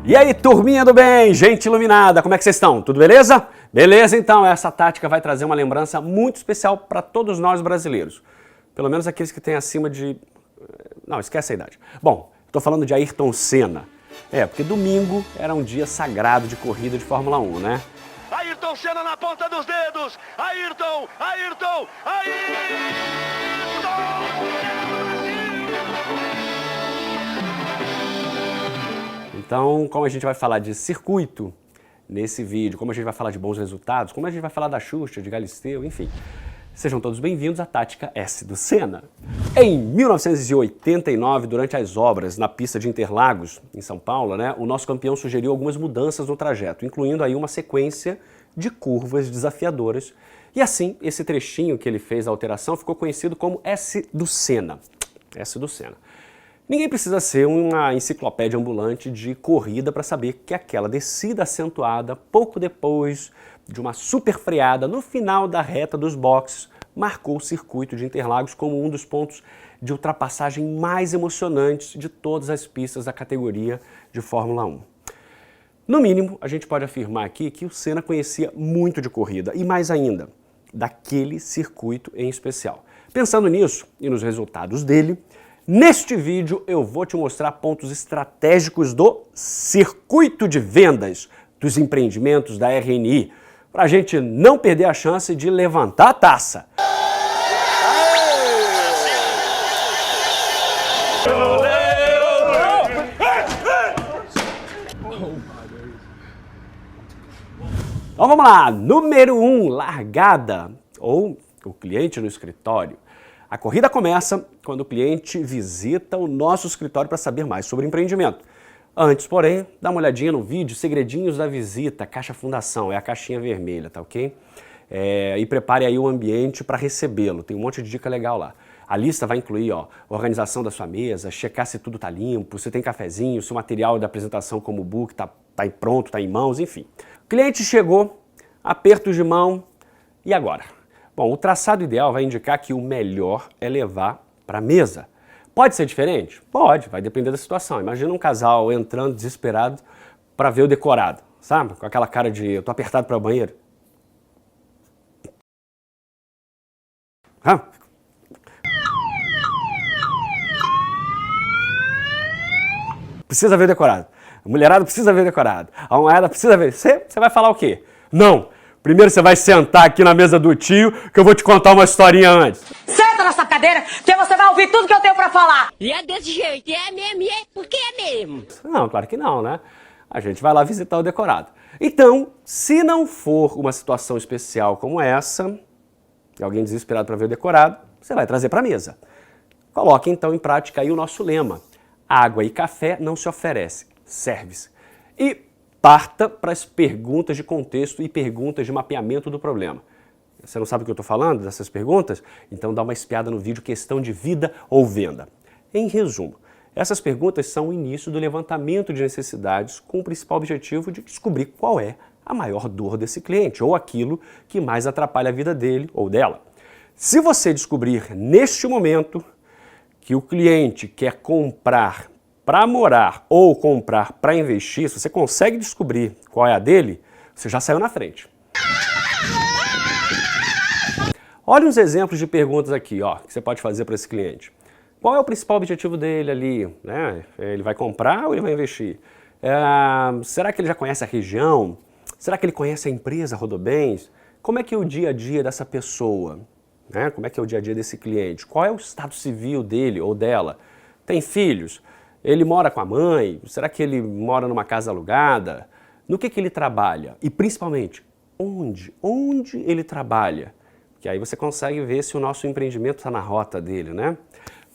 E aí, turminha do bem, gente iluminada, como é que vocês estão? Tudo beleza? Beleza, então, essa tática vai trazer uma lembrança muito especial para todos nós brasileiros. Pelo menos aqueles que têm acima de... Não, esquece a idade. Bom, estou falando de Ayrton Senna. Porque domingo era um dia sagrado de corrida de Fórmula 1, né? Ayrton Senna na ponta dos dedos! Ayrton! Ayrton! Ayrton! Então, como a gente vai falar de circuito nesse vídeo, como a gente vai falar de bons resultados, como a gente vai falar da Xuxa, de Galisteu, enfim. Sejam todos bem-vindos à Tática S do Senna. Em 1989, durante as obras na pista de Interlagos, em São Paulo, né, o nosso campeão sugeriu algumas mudanças no trajeto, incluindo aí uma sequência de curvas desafiadoras. E assim, esse trechinho que ele fez a alteração ficou conhecido como S do Senna. S do Senna. Ninguém precisa ser uma enciclopédia ambulante de corrida para saber que aquela descida acentuada, pouco depois de uma super freada no final da reta dos boxes, marcou o circuito de Interlagos como um dos pontos de ultrapassagem mais emocionantes de todas as pistas da categoria de Fórmula 1. No mínimo, a gente pode afirmar aqui que o Senna conhecia muito de corrida e mais ainda, daquele circuito em especial. Pensando nisso e nos resultados dele, neste vídeo eu vou te mostrar pontos estratégicos do circuito de vendas dos empreendimentos da RNI, para a gente não perder a chance de levantar a taça. Então vamos lá, número 1, largada, ou o cliente no escritório. A corrida começa quando o cliente visita o nosso escritório para saber mais sobre o empreendimento. Antes, porém, dá uma olhadinha no vídeo Segredinhos da Visita, Caixa Fundação, é a caixinha vermelha, tá ok? E prepare aí o ambiente para recebê-lo, tem um monte de dica legal lá. A lista vai incluir, organização da sua mesa, checar se tudo tá limpo, se tem cafezinho, se o material da apresentação como o book tá pronto, tá em mãos, enfim. O cliente chegou, aperto de mão, e agora? Bom, o traçado ideal vai indicar que o melhor é levar para a mesa. Pode ser diferente? Pode, vai depender da situação. Imagina um casal entrando desesperado para ver o decorado, sabe? Com aquela cara de eu tô apertado para o banheiro. Precisa ver o decorado. A mulherada precisa ver o decorado. A moeda precisa ver. Você vai falar o quê? Não. Primeiro você vai sentar aqui na mesa do tio, que eu vou te contar uma historinha antes. Senta nessa cadeira, que você vai ouvir tudo que eu tenho pra falar. E é desse jeito, é mesmo, porque é mesmo. Não, claro que não, né? A gente vai lá visitar o decorado. Então, se não for uma situação especial como essa, e alguém desesperado para ver o decorado, você vai trazer para a mesa. Coloque então em prática aí o nosso lema. Água e café não se oferece, serve-se. E parta para as perguntas de contexto e perguntas de mapeamento do problema. Você não sabe o que eu estou falando dessas perguntas? Então dá uma espiada no vídeo Questão de Vida ou Venda. Em resumo, essas perguntas são o início do levantamento de necessidades com o principal objetivo de descobrir qual é a maior dor desse cliente ou aquilo que mais atrapalha a vida dele ou dela. Se você descobrir neste momento que o cliente quer comprar para morar ou comprar para investir, se você consegue descobrir qual é a dele, você já saiu na frente. Olha uns exemplos de perguntas aqui, que você pode fazer para esse cliente. Qual é o principal objetivo dele ali? Né? Ele vai comprar ou ele vai investir? Será que ele já conhece a região? Será que ele conhece a empresa Rodobens? Como é que é o dia a dia dessa pessoa? Né? Como é que é o dia a dia desse cliente? Qual é o estado civil dele ou dela? Tem filhos? Ele mora com a mãe? Será que ele mora numa casa alugada? No que ele trabalha? E principalmente, onde? Onde ele trabalha? Que aí você consegue ver se o nosso empreendimento está na rota dele, né?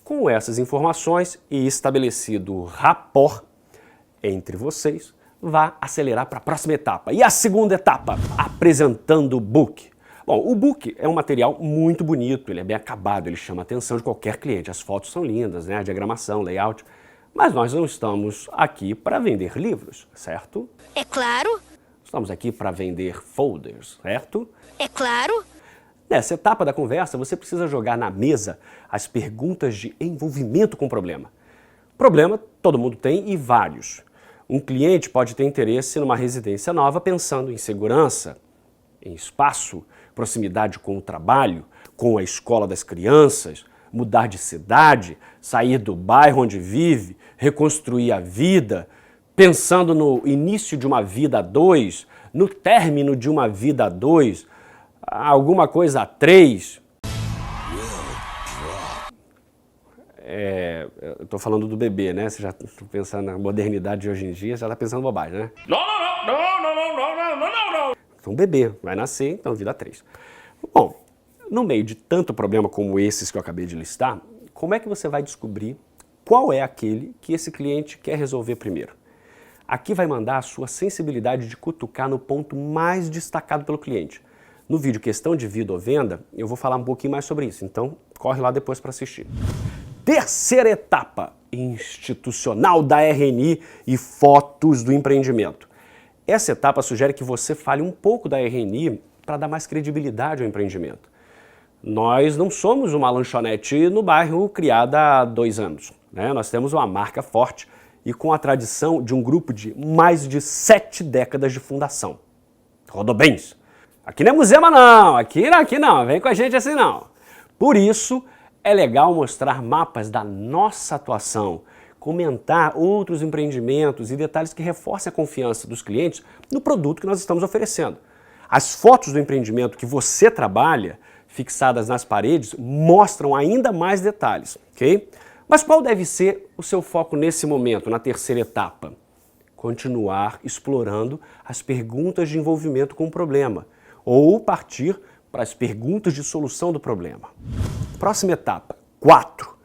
Com essas informações e estabelecido o rapport entre vocês, vá acelerar para a próxima etapa. E a segunda etapa, apresentando o book. Bom, o book é um material muito bonito, ele é bem acabado, ele chama a atenção de qualquer cliente. As fotos são lindas, né? A diagramação, layout. Mas nós não estamos aqui para vender livros, certo? É claro. Estamos aqui para vender folders, certo? É claro. Nessa etapa da conversa, você precisa jogar na mesa as perguntas de envolvimento com o problema. Problema todo mundo tem e vários. Um cliente pode ter interesse numa residência nova pensando em segurança, em espaço, proximidade com o trabalho, com a escola das crianças, mudar de cidade, sair do bairro onde vive, reconstruir a vida, pensando no início de uma vida a dois, no término de uma vida a dois, alguma coisa a três. Eu tô falando do bebê, né? Você já tá pensando na modernidade de hoje em dia, você já tá pensando bobagem, né? Não. Então, bebê vai nascer, então vida 3. Bom, no meio de tanto problema como esses que eu acabei de listar, como é que você vai descobrir qual é aquele que esse cliente quer resolver primeiro? Aqui vai mandar a sua sensibilidade de cutucar no ponto mais destacado pelo cliente. No vídeo Questão de Vida ou Venda, eu vou falar um pouquinho mais sobre isso, então corre lá depois para assistir. Terceira etapa, institucional da RNI e fotos do empreendimento. Essa etapa sugere que você fale um pouco da RNI para dar mais credibilidade ao empreendimento. Nós não somos uma lanchonete no bairro criada há 2 anos, né? Nós temos uma marca forte e com a tradição de um grupo de mais de 7 décadas de fundação. Rodobens! Aqui não é musema não, aqui não, vem com a gente assim não. Por isso, é legal mostrar mapas da nossa atuação, comentar outros empreendimentos e detalhes que reforcem a confiança dos clientes no produto que nós estamos oferecendo. As fotos do empreendimento que você trabalha, fixadas nas paredes, mostram ainda mais detalhes, ok? Mas qual deve ser o seu foco nesse momento, na terceira etapa? Continuar explorando as perguntas de envolvimento com o problema, ou partir para as perguntas de solução do problema. Próxima etapa, 4.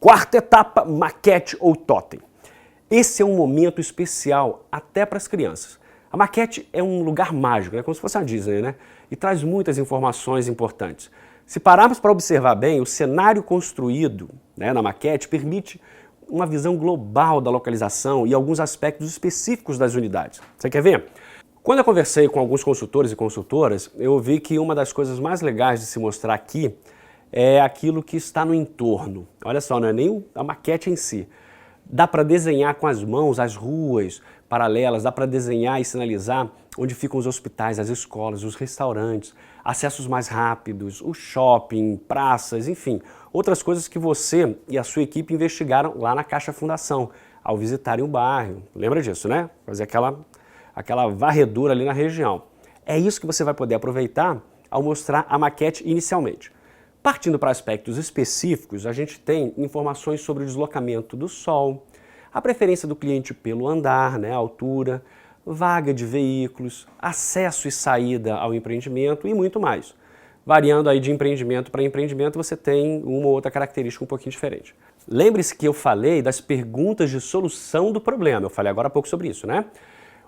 Quarta etapa, maquete ou totem. Esse é um momento especial até para as crianças. A maquete é um lugar mágico, como se fosse a Disney, né? E traz muitas informações importantes. Se pararmos para observar bem, o cenário construído, na maquete permite uma visão global da localização e alguns aspectos específicos das unidades. Você quer ver? Quando eu conversei com alguns consultores e consultoras, eu vi que uma das coisas mais legais de se mostrar aqui é aquilo que está no entorno. Olha só, não é nem a maquete em si. Dá para desenhar com as mãos as ruas paralelas, dá para desenhar e sinalizar onde ficam os hospitais, as escolas, os restaurantes, acessos mais rápidos, o shopping, praças, enfim, outras coisas que você e a sua equipe investigaram lá na Caixa Fundação, ao visitarem o bairro. Lembra disso, né? Fazer aquela varredura ali na região. É isso que você vai poder aproveitar ao mostrar a maquete inicialmente. Partindo para aspectos específicos, a gente tem informações sobre o deslocamento do sol, a preferência do cliente pelo andar, a altura, vaga de veículos, acesso e saída ao empreendimento e muito mais. Variando aí de empreendimento para empreendimento, você tem uma ou outra característica um pouquinho diferente. Lembre-se que eu falei das perguntas de solução do problema, eu falei agora há pouco sobre isso, né?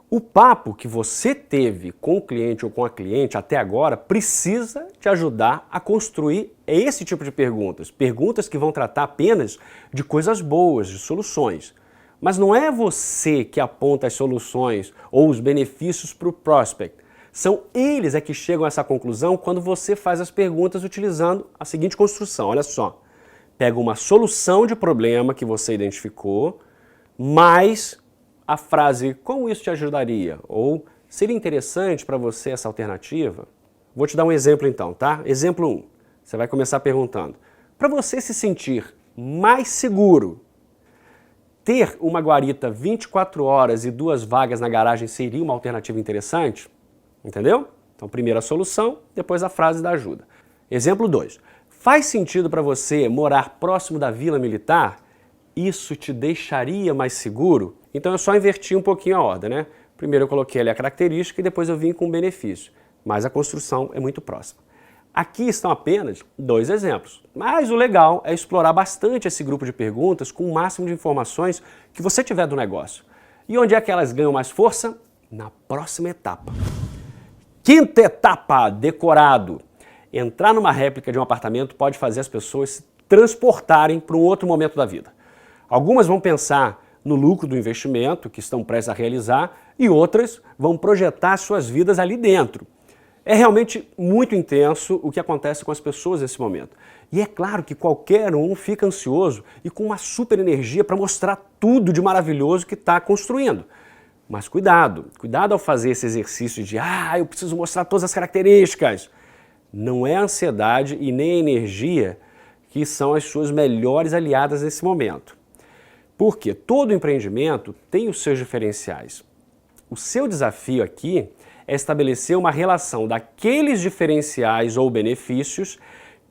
O papo que você teve com o cliente ou com a cliente até agora precisa te ajudar a construir esse tipo de perguntas. Perguntas que vão tratar apenas de coisas boas, de soluções. Mas não é você que aponta as soluções ou os benefícios para o prospect. São eles que chegam a essa conclusão quando você faz as perguntas utilizando a seguinte construção. Olha só, pega uma solução de problema que você identificou, mais a frase, como isso te ajudaria? Ou, seria interessante para você essa alternativa? Vou te dar um exemplo então, tá? Exemplo 1. Você vai começar perguntando. Para você se sentir mais seguro, ter uma guarita 24 horas e 2 vagas na garagem seria uma alternativa interessante? Entendeu? Então, primeiro a solução, depois a frase da ajuda. Exemplo 2. Faz sentido para você morar próximo da Vila Militar? Isso te deixaria mais seguro? Então eu só inverti um pouquinho a ordem, né? Primeiro eu coloquei ali a característica e depois eu vim com o benefício. Mas a construção é muito próxima. Aqui estão apenas 2 exemplos. Mas o legal é explorar bastante esse grupo de perguntas com o máximo de informações que você tiver do negócio. E onde é que elas ganham mais força? Na próxima etapa. Quinta etapa, decorado. Entrar numa réplica de um apartamento pode fazer as pessoas se transportarem para um outro momento da vida. Algumas vão pensar no lucro do investimento que estão prestes a realizar e outras vão projetar suas vidas ali dentro. É realmente muito intenso o que acontece com as pessoas nesse momento. E é claro que qualquer um fica ansioso e com uma super energia para mostrar tudo de maravilhoso que está construindo. Mas cuidado ao fazer esse exercício de eu preciso mostrar todas as características. Não é a ansiedade e nem a energia que são as suas melhores aliadas nesse momento. Porque todo empreendimento tem os seus diferenciais. O seu desafio aqui é estabelecer uma relação daqueles diferenciais ou benefícios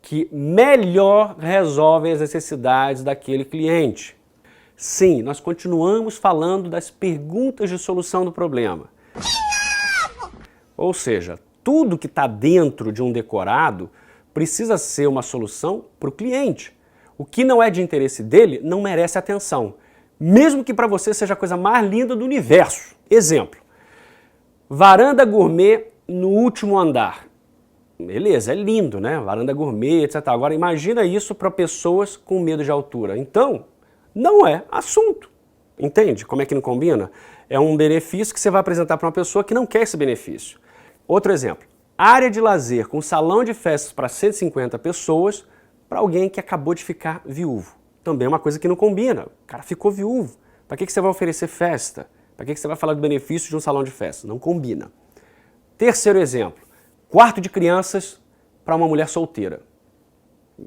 que melhor resolvem as necessidades daquele cliente. Sim, nós continuamos falando das perguntas de solução do problema. Ou seja, tudo que está dentro de um decorado precisa ser uma solução para o cliente. O que não é de interesse dele não merece atenção, mesmo que para você seja a coisa mais linda do universo. Exemplo, varanda gourmet no último andar. Beleza, é lindo, né? Varanda gourmet, etc. Agora imagina isso para pessoas com medo de altura. Então, não é assunto. Entende como é que não combina? É um benefício que você vai apresentar para uma pessoa que não quer esse benefício. Outro exemplo, área de lazer com salão de festas para 150 pessoas para alguém que acabou de ficar viúvo. Também é uma coisa que não combina. O cara ficou viúvo. Para que você vai oferecer festa? Para que você vai falar do benefício de um salão de festa? Não combina. Terceiro exemplo, quarto de crianças para uma mulher solteira.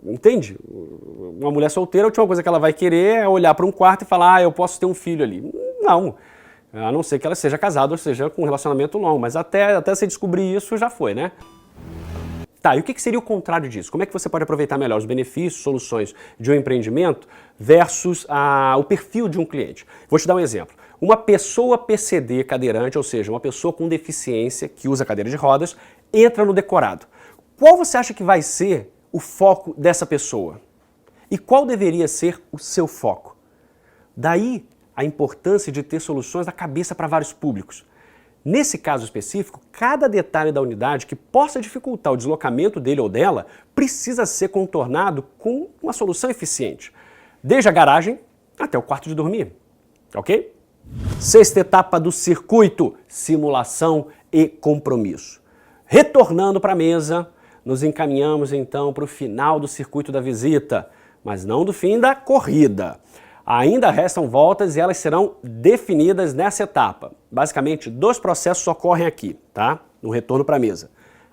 Entende? Uma mulher solteira, a última coisa que ela vai querer é olhar para um quarto e falar, eu posso ter um filho ali. Não, a não ser que ela seja casada ou seja com um relacionamento longo, mas até você descobrir isso já foi, né? Tá, e o que seria o contrário disso? Como é que você pode aproveitar melhor os benefícios, soluções de um empreendimento versus o perfil de um cliente? Vou te dar um exemplo. Uma pessoa PCD cadeirante, ou seja, uma pessoa com deficiência que usa cadeira de rodas, entra no decorado. Qual você acha que vai ser o foco dessa pessoa? E qual deveria ser o seu foco? Daí a importância de ter soluções da cabeça para vários públicos. Nesse caso específico, cada detalhe da unidade que possa dificultar o deslocamento dele ou dela precisa ser contornado com uma solução eficiente, desde a garagem até o quarto de dormir, ok? Sexta etapa do circuito, simulação e compromisso. Retornando para a mesa, nos encaminhamos então para o final do circuito da visita, mas não do fim da corrida. Ainda restam voltas e elas serão definidas nessa etapa. Basicamente, dois processos ocorrem aqui, tá? No retorno para a mesa.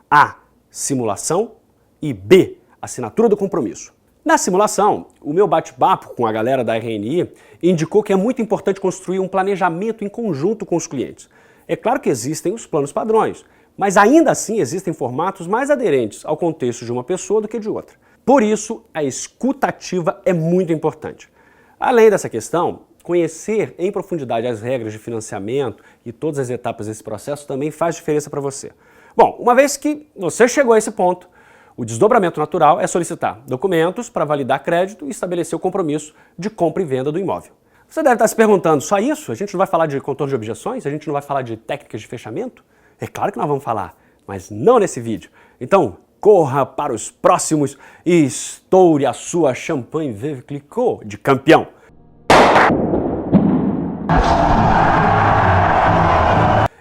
A, simulação e B, assinatura do compromisso. Na simulação, o meu bate-papo com a galera da RNI indicou que é muito importante construir um planejamento em conjunto com os clientes. É claro que existem os planos padrões, mas ainda assim existem formatos mais aderentes ao contexto de uma pessoa do que de outra. Por isso, a escuta ativa é muito importante. Além dessa questão, conhecer em profundidade as regras de financiamento e todas as etapas desse processo também faz diferença para você. Bom, uma vez que você chegou a esse ponto, o desdobramento natural é solicitar documentos para validar crédito e estabelecer o compromisso de compra e venda do imóvel. Você deve estar se perguntando, só isso? A gente não vai falar de contorno de objeções? A gente não vai falar de técnicas de fechamento? É claro que nós vamos falar, mas não nesse vídeo. Então, corra para os próximos e estoure a sua champanhe Veuve Clicquot de campeão.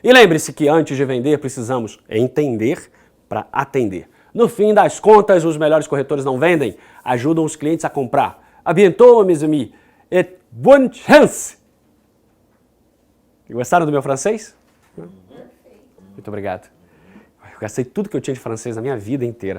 E lembre-se que antes de vender precisamos entender para atender. No fim das contas, os melhores corretores não vendem, ajudam os clientes a comprar. A bientôt, mes amis, et bonne chance! Gostaram do meu francês? Muito obrigado. Eu gastei tudo que eu tinha de francês na minha vida inteira.